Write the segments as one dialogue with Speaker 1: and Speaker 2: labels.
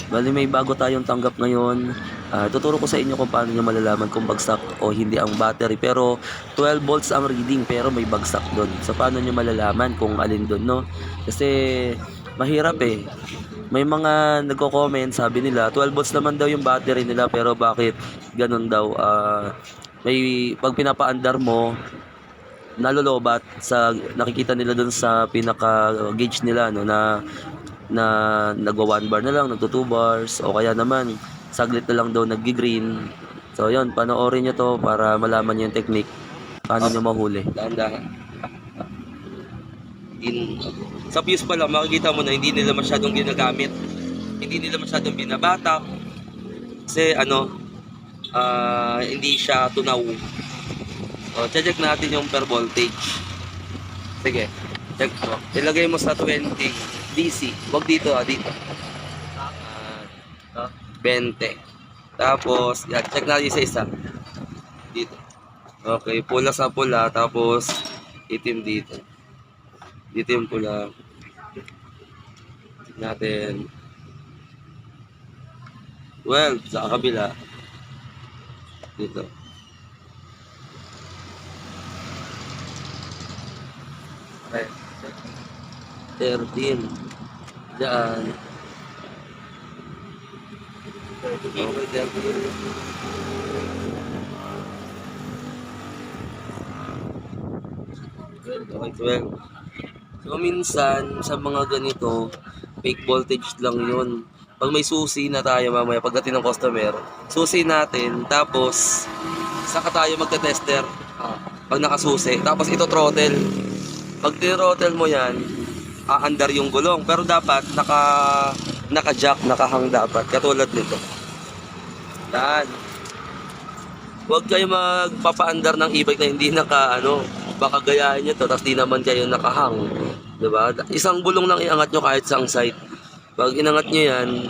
Speaker 1: Bali may bago tayong tanggap ngayon. Tuturo ko sa inyo kung paano nyo malalaman kung bagsak o hindi ang battery. Pero 12 volts ang reading pero may bagsak doon. So paano nyo malalaman kung alin doon, no? Kasi mahirap eh. May mga nagko-comment, sabi nila 12 volts naman daw yung battery nila pero bakit ganun daw? May pag pinapaandar mo, nalolobat sa nakikita nila doon sa pinaka gauge nila, no, na nagwa 1 bar na lang, nagto 2 bars, o kaya naman saglit na lang daw naggi-green. So yun, panoorin nyo to para malaman nyo yung technique paano nyo mahuli. Dahan-dahan. Sa fuse pa lang makikita mo na hindi nila masyadong ginagamit, hindi nila masyadong binabatak kasi hindi siya tunaw. So check natin yung per voltage. Sige, check mo. Ilagay mo sa 20 DC. Wag dito, dito. 20. Tapos, yan, check natin sa isa. Dito. Okay, pula sa pula, tapos itim dito. Dito yung pula. Check natin. 12 sa kabila. Dito. Okay. 13. Diyan. Okay, 12. So, minsan, sa mga ganito, fake voltage lang yun. Pag may susi na tayo mamaya, pagdating ng customer, susi natin, tapos, saka tayo magte-tester. Pag nakasusi, tapos ito throttle. Pag tinrottle mo yan, aandar yung gulong. Pero dapat, naka-jack, nakahang dapat. Katulad nito. Yan. Huwag kayo magpapaandar ng e-bike na hindi baka gayahin nyo to, tapos di naman kayo nakahang. Diba? Isang gulong lang iangat nyo kahit sa site. Pag inangat nyo yan,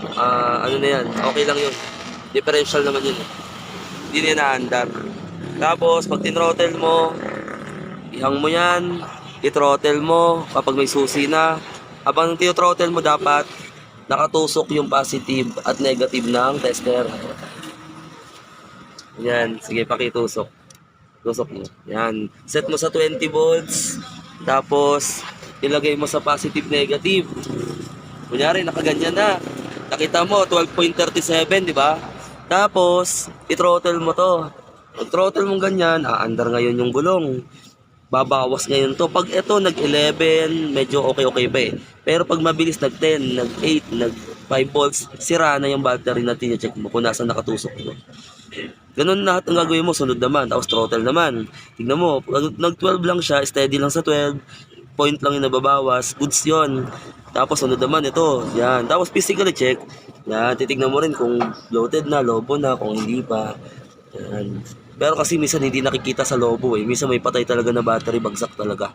Speaker 1: na yan, okay lang yun. Differential naman yun. Hindi na naandar. Tapos, pag tinrottle mo, ihang mo yan, i-throttle mo kapag may susi na. Habang tinrottle mo, dapat nakatusok yung positive at negative ng tester. Yan, sige, pakitusok. Tusok mo. Yan. Set mo sa 20 volts. Tapos, ilagay mo sa positive, negative. Kunyari, nakaganyan na. Nakita mo, 12.37, di ba? Tapos, i-throttle mo to. Pag throttle mo ganyan, aandar ngayon yung gulong. Babawas ngayon to. Pag ito, nag-11, medyo okay pa eh. Pero pag mabilis, nag-10, nag-8, nag-5 volts, sira na yung battery na tine-check mo kung nasa nakatusok mo. Ganun lahat ang gagawin mo, sunod naman, tapos throttle naman. Tignan mo, nag-12 lang siya, steady lang sa 12, point lang yung nababawas, goods yun. Tapos sunod naman ito, yan. Tapos physically check, yan, titignan mo rin kung loaded na, lobo na, kung hindi pa. Yan. Pero kasi minsan hindi nakikita sa lobo eh, minsan may patay talaga na battery, bagsak talaga.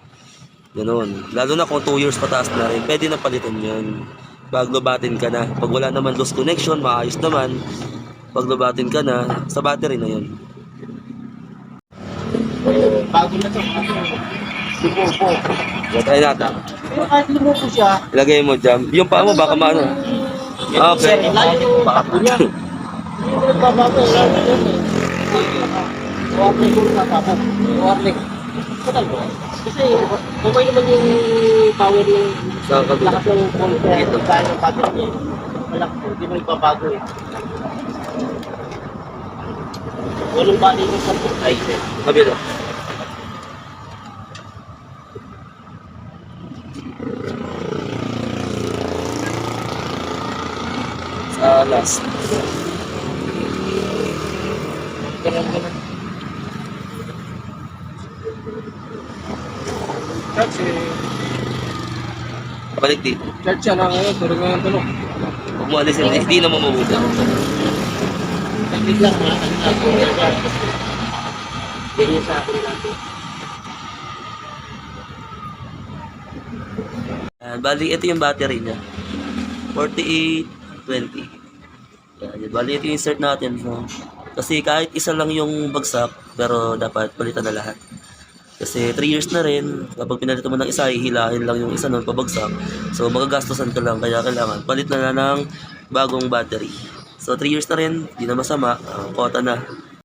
Speaker 1: Ganun, lalo na kung 2 years pataas na rin, pwede na palitan yun. Paglobatin ka na, pag wala naman loose connection, maayos naman. Paglobatin ka na, sa battery na yun.
Speaker 2: Bago na ito. Lumupo.
Speaker 1: Try natin.
Speaker 2: Pero kahit lumupo siya,
Speaker 1: Ilagay mo dyan. Yung paa mo baka maano. Okay.
Speaker 2: lalo yung bago niya. Hindi mo nagbabago. Lalo yun eh. Warning ko na tapos. Warning. Total ko. Kasi okay naman yung power yung
Speaker 1: Sa kabila.
Speaker 2: lakas ng voltage. Dahil yung battery niya. Malaki. Hindi mo nagbabago eh. Walang bali yung sa ay
Speaker 1: Kabila. Sa last.
Speaker 2: ganun. Kasi
Speaker 1: Balik dito.
Speaker 2: church siya na ngayon, pero ngayon tulog.
Speaker 1: Huwag mo alisin. Hindi na mamubuta.
Speaker 2: Taklit lang ha, ako yan. Ganyan sa akin natin.
Speaker 1: Bali, ito yung battery niya. 4820. Yan. Bali, ito yung insert natin. So, kasi kahit isa lang yung bagsak, pero dapat palitan na lahat. Kasi 3 years na rin, kapag pinalitan mo ng isa, hihilahin lang yung isa nun pabagsak. So magagastosan ka lang, kaya kailangan palit na ng bagong battery. So 3 years na rin, di na masama, kota na.